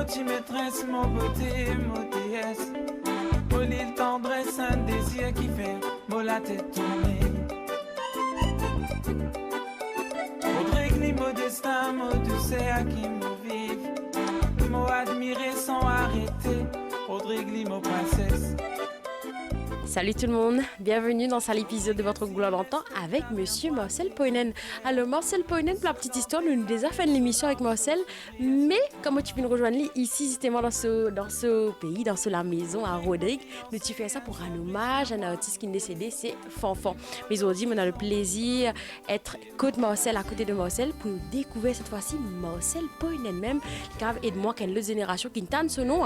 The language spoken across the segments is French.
Petit maîtresse, mon beauté, mon déesse. Mon île tendresse, un désir qui fait mon la tête tourner. Faudrait que ni mon destin, mon douceur à qui me vive. Mon admirer sans arrêter. Faudrait que ni mon princesse. Salut tout le monde, bienvenue dans l'épisode de votre Gloire d'antan avec Monsieur Marcel Poinen. Alors Marcel Poinen, pour la petite histoire, nous avons déjà fait l'émission avec Marcel, mais comme tu peux nous rejoindre ici justement dans ce pays, dans la maison à Rodrigue, nous tu fais ça pour un hommage à un artiste qui est décédé, c'est Fanfan. Mais aujourd'hui, on a le plaisir d'être côté Marcel, à côté de Marcel, pour nous découvrir cette fois-ci Marcel Poinen même, car aide-moi qu'une autre génération qui ne ce nom.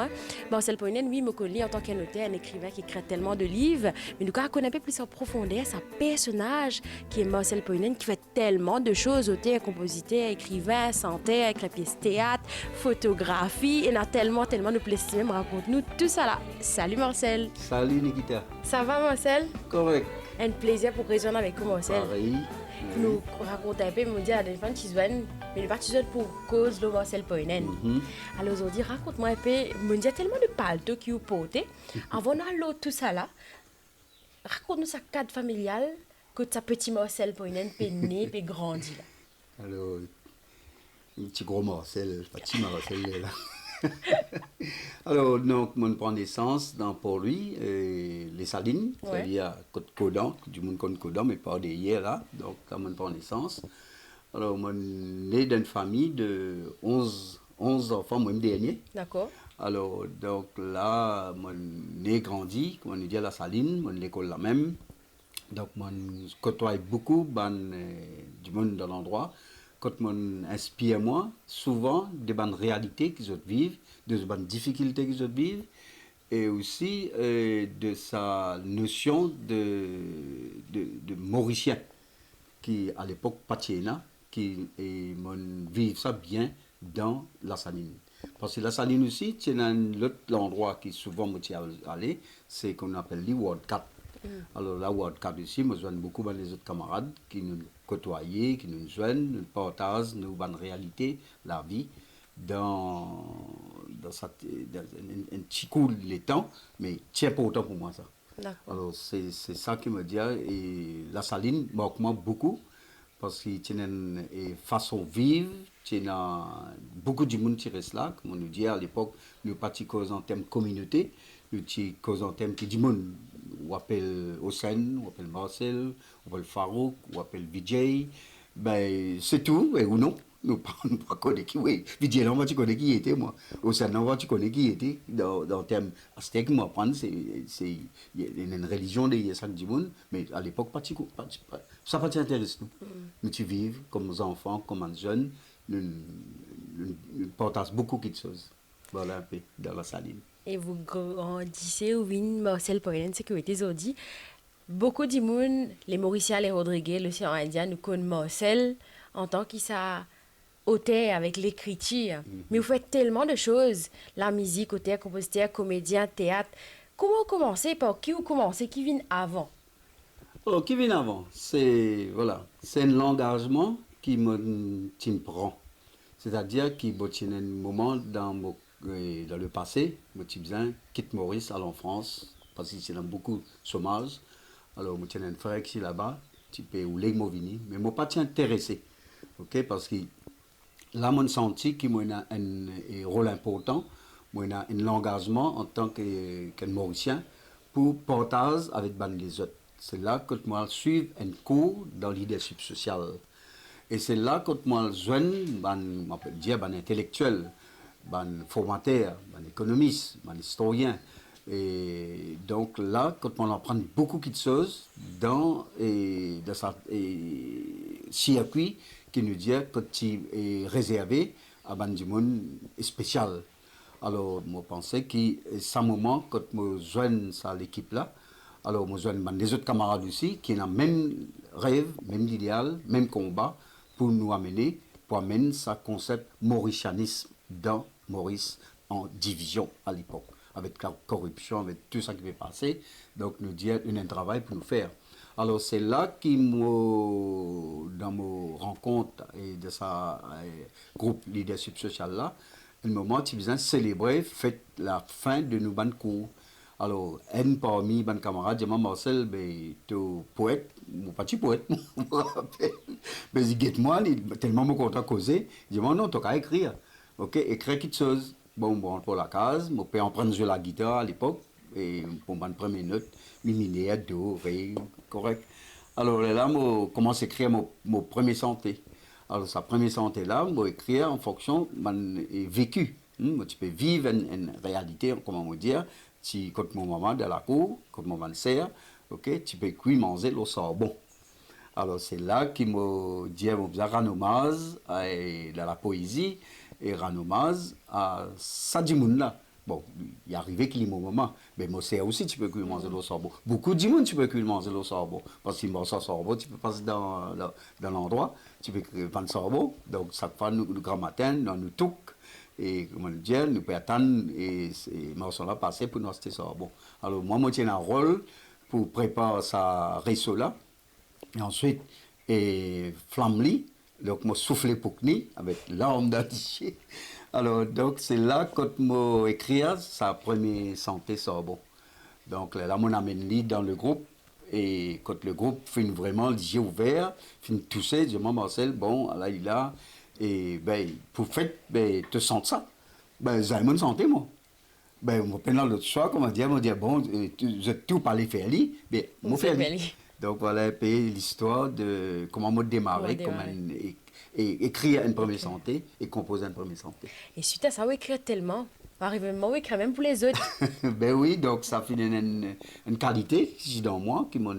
Marcel Poinen, oui, me connaît en tant qu'un auteur, un écrivain qui crée tellement de livres. Mais nous connaissons un peu plus en profondeur sa personnage qui est Marcel Poinen, qui fait tellement de choses, auteur, compositeur, écrivain, chanteur, avec la pièce théâtre, photographie, et il a tellement de plaisir. Raconte-nous tout ça là. Salut Marcel. Salut Nikita. Ça va Marcel? Correct. Un plaisir pour rejoindre avec vous Marcel. Pareil. Nous raconter un peu, me dire à des fois tu mais nous pas pour cause de Marcel Poinen. Alors aujourd'hui, raconte-moi un peu, me dire tellement de palto qui vous portez. Avant d'aller tout ça là, raconte-nous sa cadre familial que ta petit Marcel Poinen peut né et grandi là. Alors, un petit gros Marcel, petit Marcel là. Alors, donc, mon prend naissance dans Port-Louis, les Salines, c'est-à-dire à Côte-Codan, du monde Côte-Codan, mais pas d'hier là, donc là, mon prend naissance. Alors, mon né d'une famille de 11 enfants, moi, dernier. D'accord. Alors, donc là, mon né grandi, comme on dit à la Saline, mon l'école la même. Donc, mon côtoie beaucoup du monde dans l'endroit. Quand mon inspire moi, souvent, des bonnes réalités qu'ils vivent, des bonnes difficultés qu'ils vivent, et aussi de sa notion de Mauricien, qui à l'époque Patiena, qui vivent ça bien dans la Saline. Parce que la Saline aussi, c'est un autre endroit qui souvent me tient à aller, c'est qu'on appelle les Ward 4. Alors la Ward 4 ici, je joigne beaucoup avec les autres camarades qui nous côtoient, qui nous joignent, nous partagent nos bonnes réalités, la vie, dans un petit coup de temps, mais c'est important pour moi ça. Alors c'est ça qui me dit, et la Saline manque beaucoup, parce qu'il y a une façon de vivre, il y a beaucoup de monde qui reste là, comme on nous dit à l'époque, nous partis en termes de communauté, nous causons en termes de monde. On appelle Hossein, on appelle Marcel, on appelle Farouk, on appelle Vijay. Ben, c'est tout, ou non. Nous ne pas connaître qui, oui. Vijay, non, tu connais qui était, moi. Hossein, non, tu connais qui était. Dans le terme, c'est que moi, apprendre, il y a une religion de ça du monde, mais à l'époque, ça pas t'intéresse, nous. Nous, tu vives comme nos enfants, comme un jeune, nous partageons beaucoup de choses. Voilà un peu, dans la Saline. Et vous grandissez au vin Marcel Poinen, sécurité Zodi. Beaucoup de monde, les Mauriciens, les Rodriguez, l'océan Indien, nous connaissent Marcel en tant qu'il s'est auteur avec l'écriture. Mais vous faites tellement de choses. La musique, auteur, compositeur, comédien, théâtre. Comment commencer? Par qui vous commencez? Qui vient avant? Oh, qui vient avant? C'est un engagement qui me prend. C'est-à-dire qu'il y a un moment dans le passé, je quitte Maurice, aller en France, parce qu'il y a beaucoup de chômage. Alors, je suis un frère qui est là-bas, tu peux ou les Movini, mais je ne suis pas intéressé. Okay? Parce que là, je senti qu'il y a un rôle important, il y a un engagement en tant que Mauricien pour partager avec les autres. C'est là que je suis un cours dans le leadership social. Et c'est là que moi, jeune, on peut dire, intellectuel, formateur, économiste, historien. Et donc là, quand on apprend beaucoup de choses dans ce circuit qui nous dit que tu es réservé à un monde spécial. Alors, je pensais que c'est un moment, quand je joigne à l'équipe là, alors je joigne les autres camarades aussi qui ont le même rêve, même idéal, même combat pour nous amener, pour amener ce concept mauricianisme dans Maurice en division à l'époque, avec la corruption, avec tout ça qui est passé. Donc, nous dit un travail pour nous faire. Alors, c'est là que dans mes rencontres et de ce groupe leadership social là, un moment, tu besoin célébrer fête la fin de nos bandes cours. Alors, un parmi mes camarades, j'ai dit, Marcel, ben, tu es poète, mon petit poète, je me rappelle. Ben, il dit, moi, il est tellement content de causer. Il dit, non, tu as écrire. Ok, écrire quelque chose. Bon, on rentre pour la case, mon père en train de jouer la guitare à l'époque, et pour ma première note, mi, do, ré, correct. Alors là, je commence à écrire mon premier santé. Alors, sa première santé là, je écrire en fonction de mon vécu. Tu peux vivre une réalité, comment on dire, si quand mon maman dans la cour, quand mon maman sert, ok, tu peux cuire manger l'eau bon. Alors c'est là qu'il m'a dit, on faisait ranomase dans la poésie, et ranomase à Sadimoun là. Bon, il est arrivé qu'il y ait un moment, mais moi c'est aussi tu peux cuire manger l'eau bon. Beaucoup de monde tu peux cuire manger l'eau bon, parce que si ça bon, tu peux passer dans l'endroit, tu peux vendre sorbo, donc ça fait nous le grand matin, dans nous tout. Et comment dire, nous pouvons attendre et ces morceaux-là passer pour nous acheter ça. Bon. Alors moi, je tiens un rôle pour préparer sa réseau là. Et ensuite, flamme-li, donc je souffle pour ni avec l'arme d'antiché. Alors donc c'est là que je écris sa première santé ça. Bon. Donc là, on amène lui dans le groupe. Et quand le groupe fait vraiment les yeux ouverts, fait tousser, je dis, Marcel, bon, là, il a. Et ben, pour faire, ben, te sentir ça, ben, j'ai une santé, moi. Ben, pendant l'autre soir, comment dire, on dit, bon, j'ai tout parlé faire lui, mais moi faire lui. Donc voilà, l'histoire de comment moi démarrer, comment écrire une première santé et composer une première santé. Et suite à ça, vous écrivez tellement. Arrivement, oui, quand même pour les autres. Ben oui, donc ça fait une qualité dans moi qui m'ont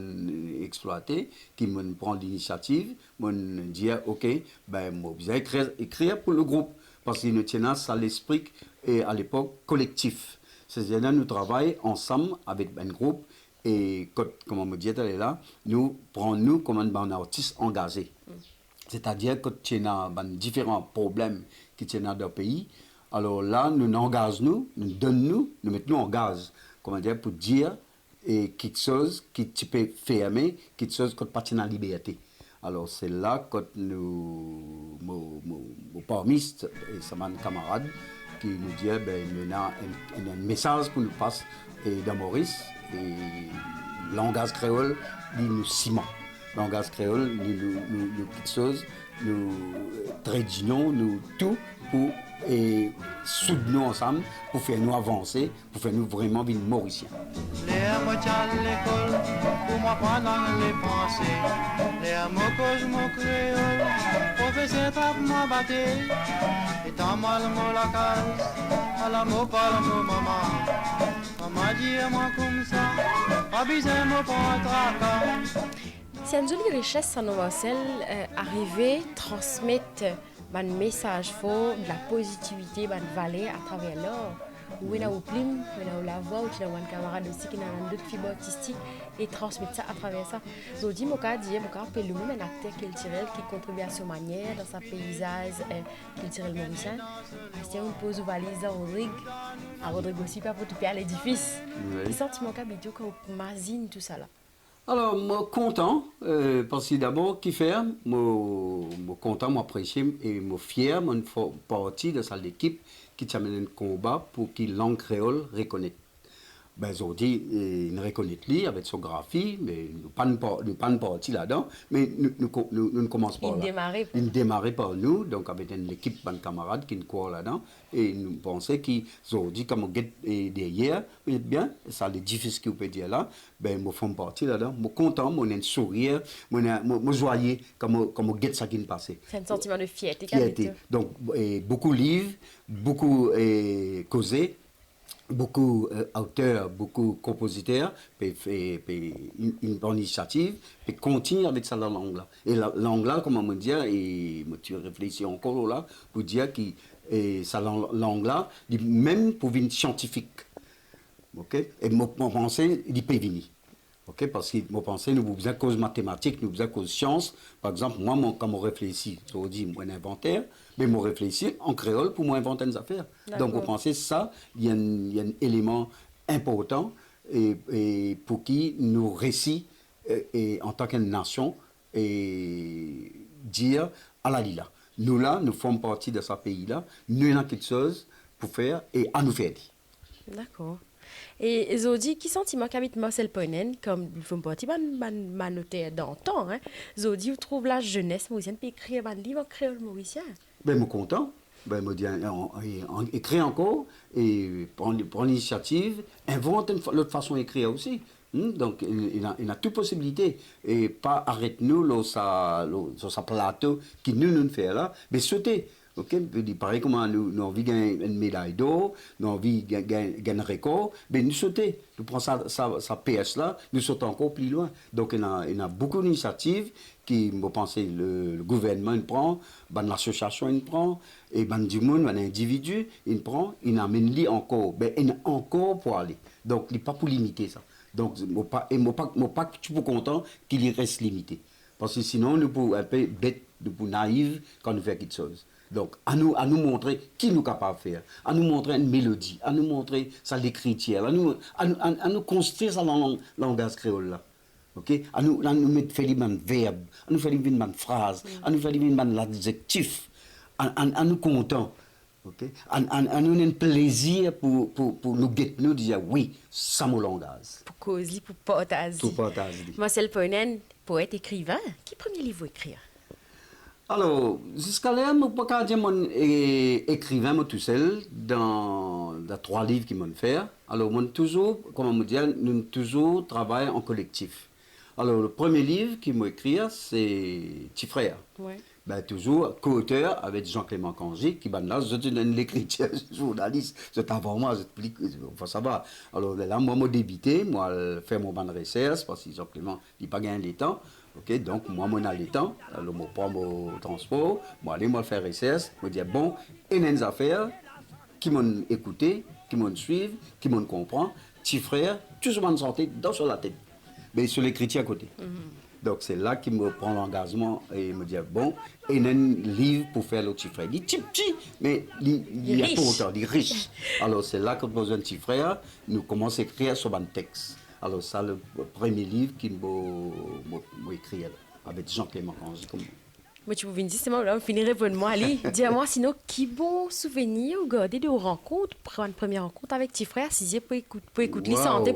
exploité, qui m'ont pris l'initiative, m'ont dit ok, ben moi je vais écrire pour le groupe parce que nous tenons ça l'esprit et à l'époque collectif. C'est-à-dire nous travaillons ensemble avec un groupe et comme on me dit là, nous prenons comme un artiste engagé. C'est-à-dire que tu as différents problèmes qui sont dans le pays. Alors là, nous engageons, nous donnons, nous mettons en gaz, comment dire, pour dire quelque chose qui tu peux fermer, quelque chose qui appartient à la liberté. Alors c'est là que nous, mon parmiste et mon camarade, qui nous dit, ben, il y a un message pour nous passer dans Maurice, et langage créole, nous ciment. Langage créole, nous quelque chose, nous traduisons, nous tout pour et soutenons ensemble pour faire nous avancer, pour faire nous vraiment vivre mauriciens. Les mots à l'école, pour m'apprendre les pensées. Les mots que je me créole, professeur tape moi battre. Et tant mal moi la case, à la mot parle mon maman. Maman dit moi comme ça, pas besoin de me prendre tracas. C'est une jolie richesse, ça nous va arriver, transmettre un message fort, de la positivité, de valeur à travers l'or. Ou on a au plume, on a la voix, ou tu as un camarade aussi qui a d'autres fibres artistiques et transmettre ça à travers ça. Donc, je dis, mon cas, appelle le même un acteur culturel qui contribue à sa manière, dans sa paysage culturel mauricien. C'est une pause valise à Rodrigue aussi, pas pour tout perdre l'édifice. Quel sentiment qu'a habité quand on mazine tout ça là? Alors, moi, content, parce que d'abord, qui fait, moi, content, moi, apprécié et moi, fier, moi, faire partie de cette équipe qui t'amène un combat pour que la langue créole reconnaisse. Ben, aujourd'hui, ils reconnaissent lui avec son graphie, mais nous pas une partie là-dedans, mais nous ne commençons pas là. Ils démarraient par nous, donc avec une équipe de camarades qui nous courent là-dedans, et nous pensons qu'aujourd'hui, comme on est derrière, bien, ça c'est difficile qu'on peut dire là, ben, nous faisons partie là-dedans, nous sommes contents, nous avons un sourire, nous joyeux, comme on guette ça qui nous passe. C'est un sentiment de fierté. Donc, beaucoup de livres, beaucoup causés. Beaucoup d'auteurs, beaucoup de compositeurs, une bonne initiative, et continuer avec ça la langue-là. Et la langue-là, comme on me dit, et tu réfléchis encore là, pour dire que cette langue-là, même pour une scientifique, okay? Et mon pensée, il peut venir. Okay? Parce que mon pensée, nous avons besoin de cause mathématiques, nous avons besoin de cause science. Par exemple, moi, quand je réfléchis, je dis, moi, un inventaire, mais je réfléchis en créole pour moi inventer des affaires. Donc, vous pensez ça, il y a un élément important et pour qui nous récits en tant que nation et dire à la lila. nous là, nous faisons partie de ce pays-là, nous avons quelque chose pour faire et à nous faire dire. D'accord. Et Zodi, qui sentiment qu'habite Marcel Poinen, comme il faut me partir, ma noté d'antan, hein? Zodi, vous trouvez la jeunesse mauricienne, puis écrire un livre en créole mauricien? Ben, je suis content. Ben, je me dis, écrire encore et prendre l'initiative, invente l'autre façon d'écrire aussi. Donc, il a toute possibilité. Et pas arrêter-nous sur sa plateau qui nous fait là, mais sauter. Ok, pareil comme nous avons gagné une médaille d'or, nous avons gagné un record, mais nous sauter, nous prenons sa PS là, nous sautons encore plus loin. Donc il y a beaucoup d'initiatives qui, je pense, le gouvernement il prend, l'association il prend, et du monde, l'individu il prend, il amène lui encore, ben il a encore pour aller. Donc il n'est pas pour limiter ça. Donc je ne suis pas content qu'il reste limité. Parce que sinon nous pouvons un peu bête, nous pouvons naïfs quand nous faisons quelque chose. Donc, à nous montrer qui nous est capable de faire, à nous montrer une mélodie, à nous montrer ça l'écriture, à nous construire ça dans le langage créole là. OK? À nous mettre faire des verbes, à nous faire des phrases, à nous faire des adjectifs, à nous contents. OK? À nous un plaisir pour nous guetter, nous dire oui, ça mon langage. Pour causer, pour partager. Pour partager. Marcel Poinen, poète, écrivain, qui premier livre vous écrire? Alors, jusqu'à là, je ne peux pas dire mon écrivain moi, tout seul dans 3 livres qu'il m'a fait. Alors, moi, toujours, comment me dire, nous toujours travaillons en collectif. Alors, le premier livre qu'il m'a écrit, c'est Petit Frère. Ouais. Ben, toujours co-auteur avec Jean-Clément Kanji, qui là, je suis l'écriture, journaliste, c'est avant moi, j'explique, il faut savoir. Alors là, moi, je débuté, moi, je fais mon ban de recherche, parce que Jean-Clément, il n'a pas gagné le temps. Okay, donc, moi, je suis le temps, alors je prends mon transport, moi, je vais faire recherche, je dis, bon, il y a des affaires qui m'ont écouté, qui m'ont suivi, qui m'ont compris, petit frère, tout ce monde sortait dans sur la tête, mais sur l'écriture à côté. Donc c'est là qu'il me prend l'engagement et me dit, bon, il y a un livre pour faire le petit frère. Il est petit, mais il est important, il est riche. Alors c'est là que nous avons un petit frère, nous commençons à écrire sur un texte. Alors ça, le premier livre qu'il m'a écrit avec Jean-Clément Kanji. Moi, tu pouvais dire, c'est moi, finir répondre-moi. Allez, dis-moi sinon, qui bon souvenir ou garder de rencontres, prendre une première rencontre avec petit frère, si pour écouter, les santé,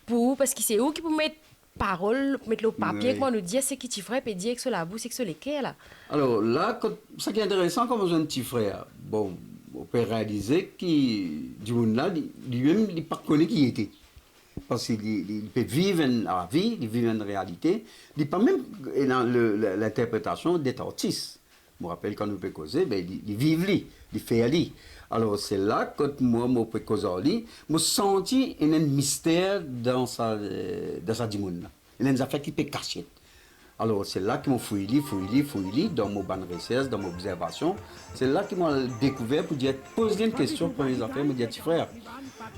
pour parce que c'est où qui peut mettre parole, mettre le papier, Oui. comment nous dire c'est qui petit frère, et dire que c'est la bouche, c'est que c'est lesquels là. Alors là, ce qui est intéressant, comme un petit frère, bon, on peut réaliser que du monde là, lui-même, il ne pas connaît qui il était. Parce qu'il peut vivre la vie, il vit une réalité, il n'est pas même dans l'interprétation des artistes. Je me rappelle quand nous pouvons causer, ben, il vit lui, il fait lui. Alors c'est là que moi, je peux causer lui, je senti un mystère dans sa dimone. Il y a des affaires qui peuvent cacher. Alors c'est là que je fouille, dans mon ban de recherche, dans mon observation. C'est là que je découvert pour dire, poser une question pour les affaires, me dire, petit frère,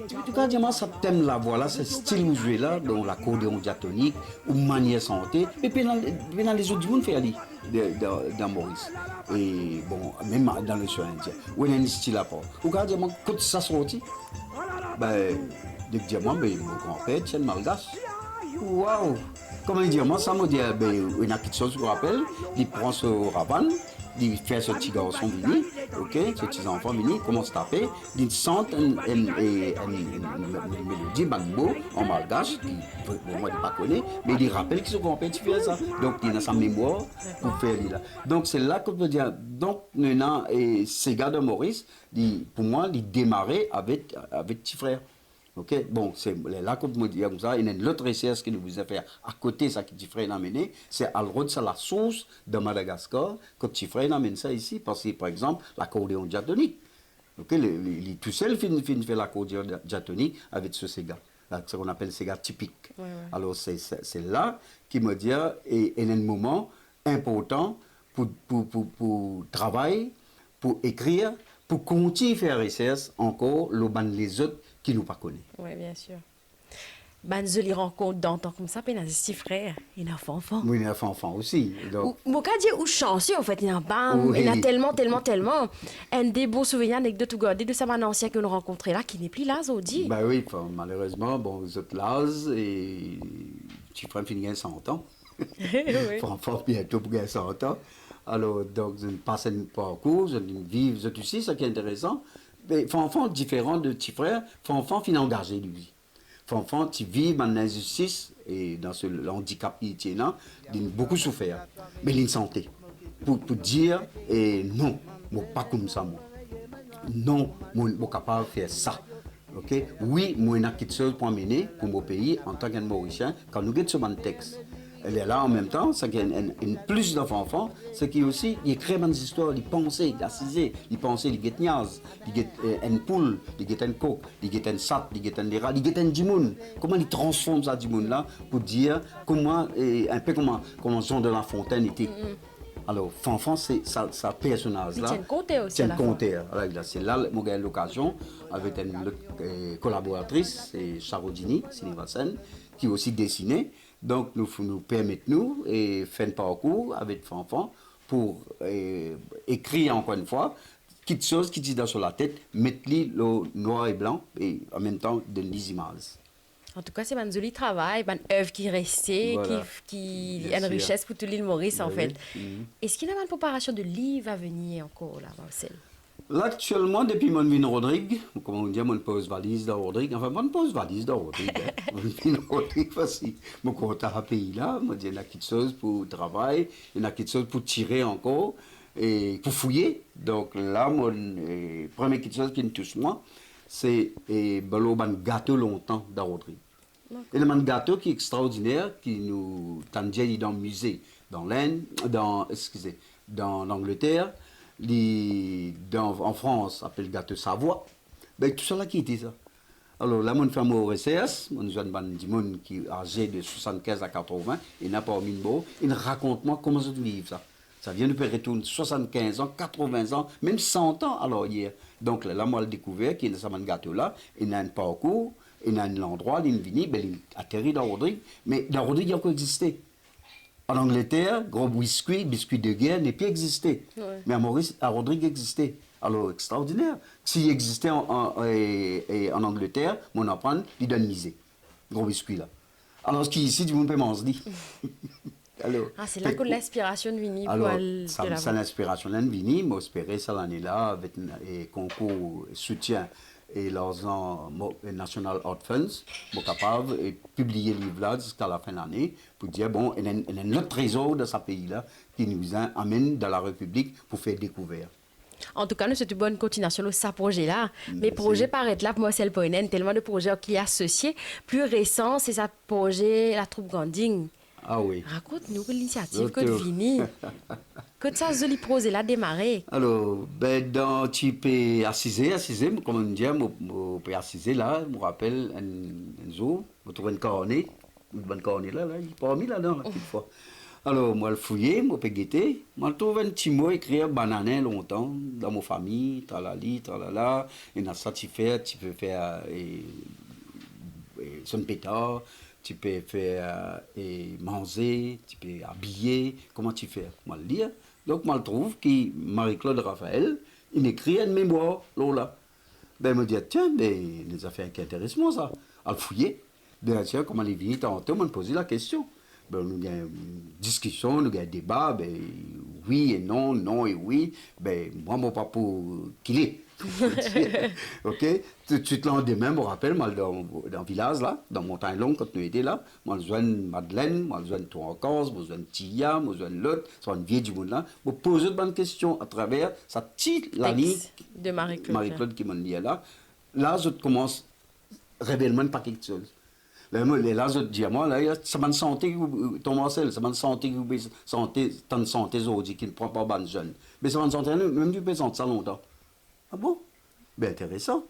tu peux dire, ça thème là, voilà, ce style où je vais là, dans l'accordéon diatonique, ou manière santé, et puis dans les autres du monde, faire dans Maurice. Et bon, même dans le soin indien, où il y a un style à part. Ou quand dire, quand ça sortit, ben, de dire, moi, ben, mon grand-père, tiens, malgache. Waouh! Comment dire, moi, ça me dit, ben, il y a quelque chose que je me rappelle, il prend ce ravan, il fait ce petit garçon venu, ok, ce petit enfant venu, commence à taper, il chante une mélodie, un mot en malgache, qui, moi, je ne pas connais, mais il rappelle que son grand-père fait ça. Donc, il a sa mémoire pour faire là. Donc, c'est là que je veux dire, donc, maintenant, ces gars de Maurice, pour moi, il démarrait avec petit frère. Ok, bon, c'est là que je me dis comme ça, il y a une autre recherche que nous vous avons fait à côté, ça que petit frère a mené, c'est à l'autre, c'est la source de Madagascar, que petit frère amène ça ici, parce que par exemple, l'accordéon diatonique. Ok, il est tout seul fait l'accordéon diatonique avec ce Sega, ce qu'on appelle Sega typique. Ouais. Alors c'est là qu'il me dit, et il y a un moment important pour travailler, pour écrire, pour continuer à faire recherche encore, les autres qui nous pas connaissent. Oui, bien sûr. Ben, je les rencontre d'antan comme ça, puis il y a des petits frères, il y a un enfant. Oui, il y a un enfant aussi. Mon cas dit ou chanceux, en fait, il y a oui. Il y a tellement. Un des beaux souvenirs, anecdotes ou gardés de sa man ancien que nous rencontrons là, qui n'est plus là, Zodi. Ben oui, malheureusement, bon, vous êtes là, et petit frère finit 100 ans. Oui. Enfant bientôt pour 100 ans. Alors, donc, je passe un parcours, je vis, je aussi, ce qui est intéressant. Mais Fanfan, différent de petit frère, Fanfan, il est engagé, lui. Fanfan, tu vis dans l'injustice et dans ce handicap qui est là, il a beaucoup souffert. Mais il a une santé. Pour dire, non, moi, pas comme ça, moi. Non, moi, je suis capable de faire ça. Okay? Oui, moi, j'ai quelque chose pour mener pour mon pays en tant que Mauricien, quand nous avons ce texte. Elle est là en même temps, c'est qu'il y a une plus d'enfants, c'est qu'il aussi, il écrit des histoires, il pense, il assise, il pense, il get niaz, il get une poule, il get un coq, il get un sat, il get un lira, il get un dimoun. Comment il transforme ça dimoun là pour dire comment, un peu comment Jean de La Fontaine était. Alors, Fanfan, c'est ça personnage-là. C'est un conteur aussi. C'est un conteur. C'est là que j'ai eu l'occasion, avec une collaboratrice, c'est Charodini, Sinivasen, qui aussi dessinait. Donc, nous permettons de faire un parcours avec Fanfan pour écrire encore une fois quelque chose qui dit dans la tête, mettre-le noir et blanc et en même temps de les images. En tout cas, c'est un joli travail, une œuvre qui est restée, Voilà. qui a une richesse pour tout l'île Maurice, en fait. Oui. Est-ce qu'il y a une préparation de livres à venir encore, là, Marcel? Là, actuellement, depuis mon vin Rodrigue, comme on dit, mon pose valise de Rodrigue, enfin, mon pose valise de Rodrigue. Mon vin Rodrigue, voici. Mon compte à pays là, moi, il y a quelque chose pour travailler, il y a quelque chose pour tirer encore, et pour fouiller. Donc là, mon premier quelque chose qui me touche moi, c'est un gâteau longtemps de Rodrigue. Et le gâteau qui est extraordinaire, qui nous tendait dans le musée, dans l'Inde, dans l'Angleterre, en France, on appelle le gâteau Savoie. Ben, tout ça là qui était ça. Alors là, mon femme au RCS, mon jeune monde qui est âgé de 75 à 80, il n'a pas mis de mots, il raconte-moi comment ça vivre ça. Ça vient de retourner 75 ans, 80 ans, même 100 ans alors hier. Donc là, moi, j'ai découvert qu'il y a ce gâteau là, il a un parcours, il a un endroit, il vient, il atterrit dans Rodrigue, mais dans Rodrigue, il a encore existé. En Angleterre, gros biscuit de guerre n'est plus existé. Ouais. Mais à Maurice, à Rodrigue, il existait. Alors, extraordinaire. S'il existait en Angleterre, mon apprendre, il donne misé. Gros biscuit là. Alors, ce qui ici, du monde peut manger. Alors, c'est là que l'inspiration de Vini. Alors, c'est l'inspiration de Vini. Moi, j'espérais ça l'année-là avec un concours soutien et l'argent National Art Funds, pour capable de publier le livre là jusqu'à la fin de l'année pour dire bon, il y a un autre trésor de ce pays-là qui nous amène dans la République pour faire découvrir. En tout cas, nous souhaitons une bonne continuation de ce projet-là. Mais projet paraît là pour Marcel Poinen, tellement de projets qui y associés. Plus récent, c'est ça projet La Troupe Granding. Ah oui. Raconte-nous l'initiative que Vini. Que ça, joli projet là démarré. Alors, dans tu peux assiser, comme on dit, je peux assiser là, je me rappelle un jour, je trouve une bonne cornée là, il n'est pas mis là-dedans, la petite fois. Alors, moi, je fouillais, je peux guetter, je trouve un petit mot écrit bananin longtemps, dans ma famille, tralali, tralala, et dans ça, tu peux faire son pétard. Tu peux faire manger, tu peux habiller, comment tu fais? Moi, le lire. Donc, moi, je trouve que Marie-Claude Raphaël, il écrit une mémoire, là. Ben, il me dit, tiens, ben, les affaires qui intéressent ça. À le fouiller. Ben, tiens, comment les vignes, tantôt, on me posait la question. Ben, nous avons une discussion, nous avons un débat, ben, oui et non, non et oui. Ben, moi, mon papa, qu'il est. Ok, tout de suite, le lendemain, je me rappelle, moi, dans le village, là, dans Montagne Longue, quand nous étions là, moi, je joue Madeleine, moi, je joue toi en Corse, moi, je joue Tia, moi, je joue l'autre, soit une vieille du monde là, je pose de bonnes questions à travers sa petite la ligne de Marie-Claude qui m'a dit là. Là, je commence réellement par quelque chose. Là, je dis à moi, là, ça m'a santé, ton Marcel, ça m'a santé, tant de santé aujourd'hui qui ne prend pas bonne jeune. Mais ça m'a santé, même tu peux sentir ça longtemps. Ah bon? Ben intéressant.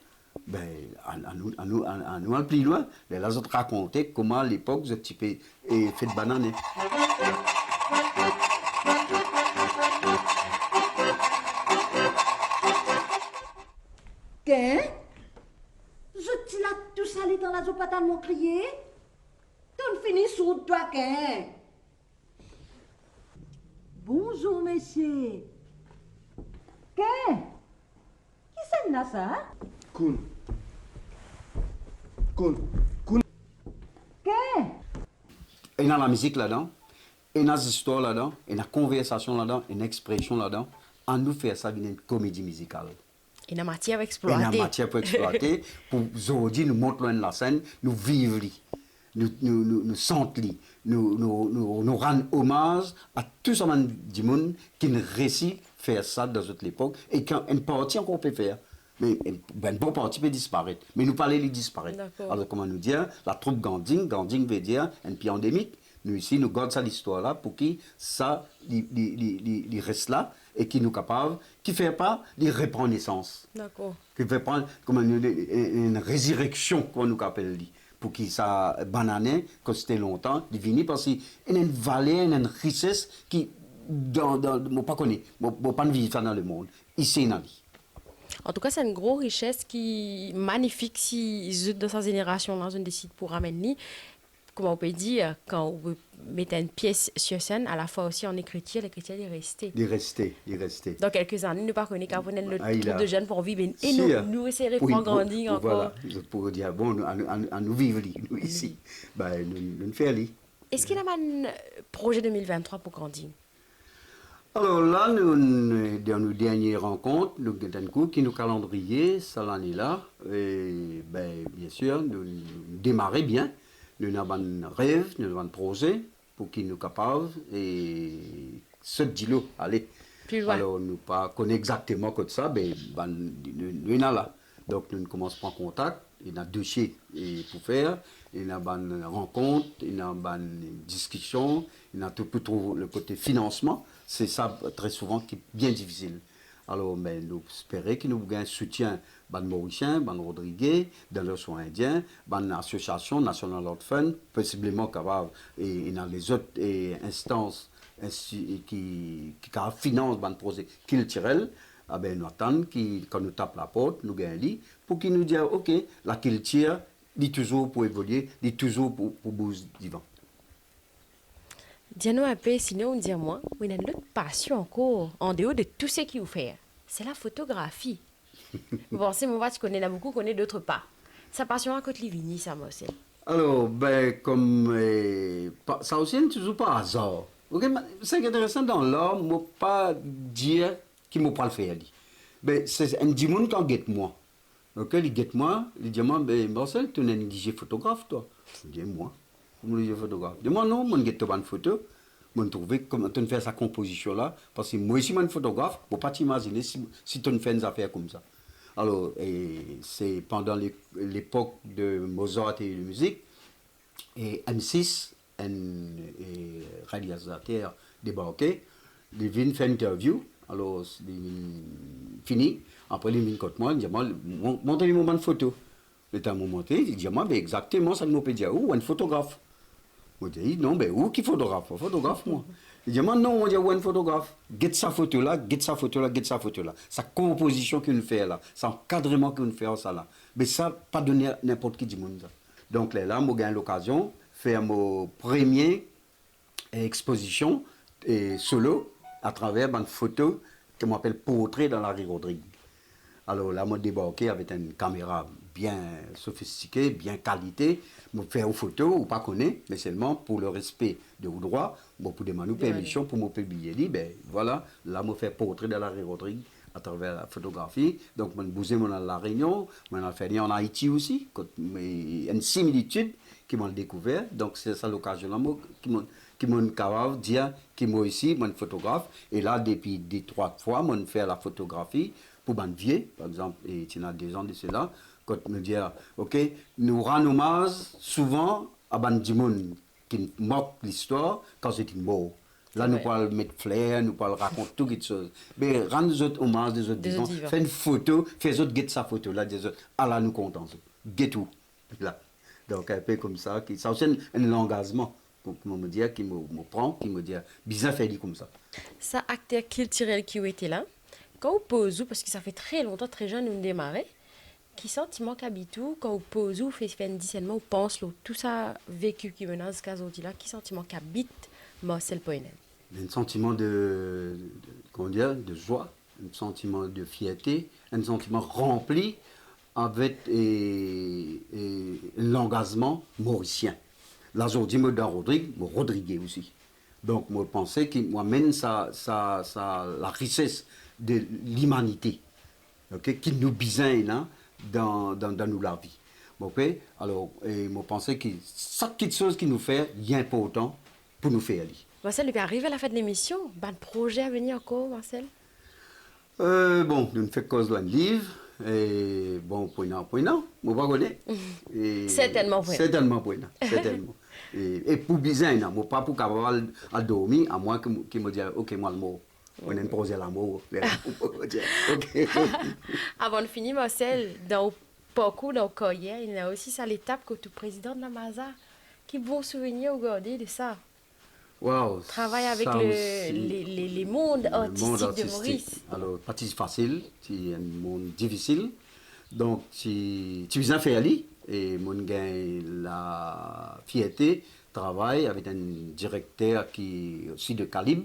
Ben, à nous un plus loin, là, je te racontais comment à l'époque, je fait de bananes. Qu'est? Je t'ai là tout salé dans la zopata de mon crier? T'en finis sous toi, qu'est? Bonjour, messieurs. Qu'est? Qui c'est là, ça? Kun. Qu'est? Et dans la musique là-dedans, et dans l'histoire là-dedans, et dans la conversation là-dedans, et dans l'expression là-dedans, à nous faire ça une comédie musicale. Et la matière à Et exploiter. la matière pour exploiter, pour aujourd'hui nous montrer la scène, nous vivre, nous sentir, nous rendre hommage à tout ce monde qui ne réussit faire ça dans toute l'époque, et quand une partie encore peut faire. Mais une bonne partie peut disparaître. Mais nous parlons de disparaître. Alors, comment nous dire, la troupe Ganding veut dire un pays endémique. Nous ici, nous gardons ça l'histoire là pour que ça il reste là et qui nous capable, qui fait pas, il reprend naissance. D'accord. Qui fait prendre comme une résurrection, comme nous appelle pour que ça banané, quand c'était longtemps, il vient parce qu'il y a une valeur, une richesse qui, moi pas connais, moi pas vivre ça dans le monde. Ici, dans lui. En tout cas, c'est une grosse richesse qui magnifique si dans sa génération, là, je décide pour ramener. Comment on peut dire, quand on met une pièce sur scène, à la fois aussi en écriture, l'écriture est restée. Il est resté. Dans quelques années, nous ne pas connaître qu'après le Ah, groupe de jeunes pour vivre. Et Si, nous essayons de grandir encore. Voilà, pour dire, bon, à nous vivre nous, ici, ben, nous faisons. Est-ce qu'il y a un projet 2023 pour grandir? Alors là, dans nos dernières rencontres, nous avons un coup qui nous calendrier, ça l'année là, et ben, bien sûr, nous démarrer bien. Nous avons un rêve, nous avons un projet pour qu'il nous capable et ce dit-le, allez. Plus loin. Alors, nous ne connaissons pas exactement comme ça, mais nous sommes là. Donc, nous commençons à prendre contact, il y a un dossier pour faire, il y a une rencontre, il y a une discussion, il y a tout le côté financement. C'est ça très souvent qui est bien difficile. Alors, mais nous espérons que nous avons un soutien de Mauriciens, de Rodriguez, de l'Océan Indien, de l'association National Art Fund, possiblement capable, et dans les autres instances qui financent le projet culturel. Ah ben, nous attendons quand nous tapons la porte, nous gagnons un lit, pour qu'ils nous disent, OK, la culture, dit toujours pour évoluer, dit toujours pour bouger vivant. Dis-nous un peu, sinon, dis-moi, il y a une autre passion encore, en dehors de tout ce qu'il vous fait. C'est la photographie. Bon, c'est mon tu connais là beaucoup, connais d'autres pas. Sa passion à côté Livini, ça moi aussi. Alors, ben, comme ça aussi, n'est toujours pas hasard. Okay? C'est intéressant dans l'art, je ne peux pas dire qui ne peut pas le faire. Ben, c'est un dimanche qui guette moi. Ok, il guette moi, il dit moi, ben, Marcel, tu es un DJ photographe, toi. Je dis, moi, comment je photographe? Je dis, moi, non, je guette une photo. Je trouve comment tu fais sa composition là, parce que moi, si je suis photographe, je ne peux pas t'imaginer si tu fais une affaire comme ça. Alors, c'est pendant l'époque de Mozart et de musique, et M6, un réalisateur débarqué, il vient faire une interview, alors il fini, après il vient contre moi, il dit, montrez-moi une photo. Le temps où monté, il dit, moi, ben, exactement, ça me peut dire, où un photographe. Je dis, non, ben, où qui photographe? Photographe, moi. Il dit, non, on dit, où un photographe? Get sa photo là, get sa photo là, get sa photo là. Sa composition qu'il fait là, son encadrement qu'il fait ça là. Mais ça, pas donner n'importe qui du monde. Donc là, j'ai eu l'occasion de faire mon première exposition solo à travers une photo que m'appelle Portrait dans la rue Rodrigue. Alors là, je débarqué avec une caméra bien sophistiquée, bien qualité. Je faire une photo, ou pas connaître, mais seulement pour le respect de vos droits, pour demander une permission pour me publier. Ben voilà, là, je fais Portrait dans la rue Rodrigue à travers la photographie. Donc, je bousé à la Réunion, je l'ai fait en Haïti aussi. Il y a une similitude qui m'ont découvert. Donc, c'est ça l'occasion qui m'ont capable de dire que moi ici, je suis photographe. Et là, depuis 3 fois, je fais la photographie pour un vieux, par exemple, et il y a 2 ans de cela, quand nous disons, OK, nous rendons hommage souvent à des gens qui moquent l'histoire quand c'est mort. Là, nous pouvons mettre flair, nous pouvons raconter toutes les choses. Mais rendre les autres hommages des autres vivants, faire une photo, faire les autres guetter sa photo là, des autres. Ah là, nous comptons. Guette tout. Là. Donc, un peu comme ça, ça aussi un engagement pour me dire, qui me prend, qui me dit, bizarre fait dit comme ça. Ça, acteur culturel qui était là, quand vous posez, parce que ça fait très longtemps, très jeune, nous démarrer, qui sentiment qu'habite quand vous posez, vous faites un discernement, vous pensez, tout ça vécu qui menace ce cas là, qui sentiment qu'habite Marcel Poinen? Un sentiment de joie, un sentiment de fierté, un sentiment rempli avec l'engagement mauricien. Là, aujourd'hui, je suis Rodrigue aussi. Donc, moi, je pensais que moi-même, la richesse de l'humanité, okay, qui nous besoin là, dans nous la vie. Okay? Alors, moi, je pensais que chaque chose qui nous fait, il est important pour nous faire. Marcel, depuis arriver à la fin de l'émission, un projet à venir encore, Marcel? Bon, nous faisons cause d'un livre. Et bon, pour non, je ne pas connaître. Certainement, certainement. Et pour bien, je ne pas pour capable de dormir, à moins que me dise, ok, moi le mot. On a un projet l'amour. Avant de finir, Marcel, dans le parcours, dans le carrière, il y a aussi ça l'étape que tu es président de la MASA. Qui bon souvenir aujourd'hui de ça? Wow, travaille avec les mondes artistiques de Maurice. Alors, pas facile, c'est un monde difficile. Donc, tu viens faire aller et mon gain la fierté travaille avec un directeur qui est aussi de calibre.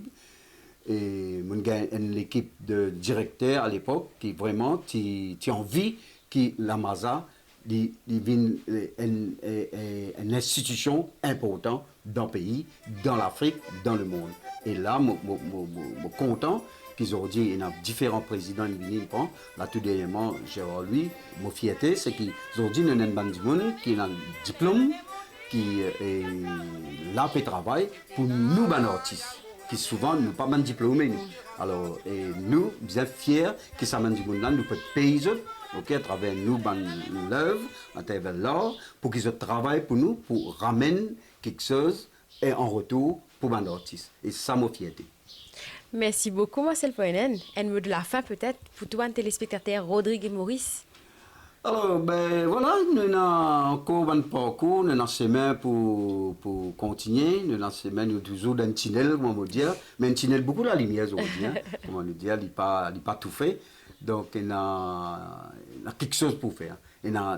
Et mon gain une équipe de directeurs à l'époque qui vraiment tu envie que la MASA devienne une institution importante dans le pays, dans l'Afrique, dans le monde. Et là, je suis content qu'ils ont dit qu'il y a différents présidents qui viennent prendre. Là, tout dernièrement, Gérard Louis, ma fierté, c'est qu'ils ont dit qu'il y a un monde qui a un diplôme, qui est là pour travailler pour nous, les artistes, qui souvent ne sont pas diplômés. Alors, et nous, nous sommes fiers que ça monde là, nous pouvons payer. Okay, à travers nous, l'œuvre, à travers l'art, pour qu'ils travaillent pour nous, pour ramener quelque chose et en retour pour les artistes. Et ça, ma fierté. Merci beaucoup, Marcel Poinen. Un mot de la fin peut-être pour toi, un téléspectateur, Rodrigue et Maurice. Alors, ben voilà, nous avons encore un parcours, nous avons un chemin pour continuer, nous avons un chemin, nous toujours dans un tunnel, comment on dire, mais un tunnel beaucoup de la lumière aujourd'hui, hein, comment on dire, il n'est pas tout fait. Donc, il y a quelque chose pour faire. Et là,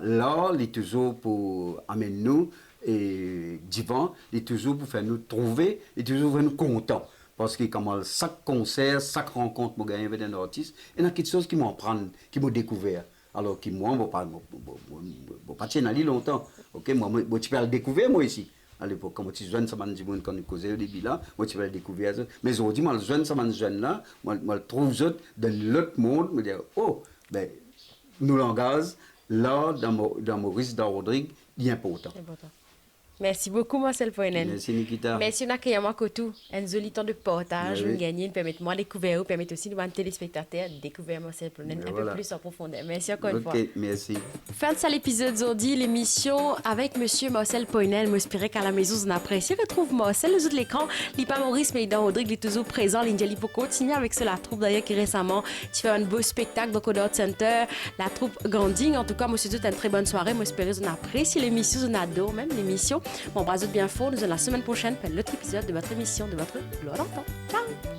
il est toujours pour amener nous et devant, il est toujours pour faire nous trouver, il est toujours pour nous contents. Parce que comme chaque concert, chaque rencontre, je gagne avec un artiste, il y a quelque chose qui m'apprend, qui m'a découvert. Alors que moi, je ne pas tenir longtemps. Okay? Moi, je peux le découvrir moi ici. À l'époque, quand je suis jeune, ça m'a dit quand on causait au début là, moi je vais le découvrir. Mais aujourd'hui, moi, le jeune, ça m'a dit jeune là, moi le trouve dans l'autre monde, me dire, oh, ben, nous langage, là, dans Maurice, dans Rodrigue, il est important. Merci beaucoup, Marcel Poinen. Merci, Nikita. Merci, Nakayama Kotou. Un joli temps de partage, oui. Gagner, permettez-moi de découvrir, permettez aussi de téléspectateurs de découvrir Marcel Poinen un peu plus en profondeur. Merci encore une fois. Ok, merci. Fin de ça l'épisode d'aujourd'hui, l'émission avec Monsieur Marcel Poinen. J'espère qu'à la maison, vous appréciez. Retrouve Marcel, les autres l'écran. Il pas Maurice, mais dans Rodrigue, il est toujours présent. L'Indiali pour continuer avec cela. La troupe d'ailleurs qui récemment, tu fais un beau spectacle dans Codot Center. La troupe grandit. En tout cas, moi, je vous souhaite une très bonne soirée. J'espère que vous appréciez l'émission, vous adorez même l'émission. Bon, bras bien fort, nous allons la semaine prochaine pour l'autre épisode de votre émission, de votre Gloire d'Antan. Ciao!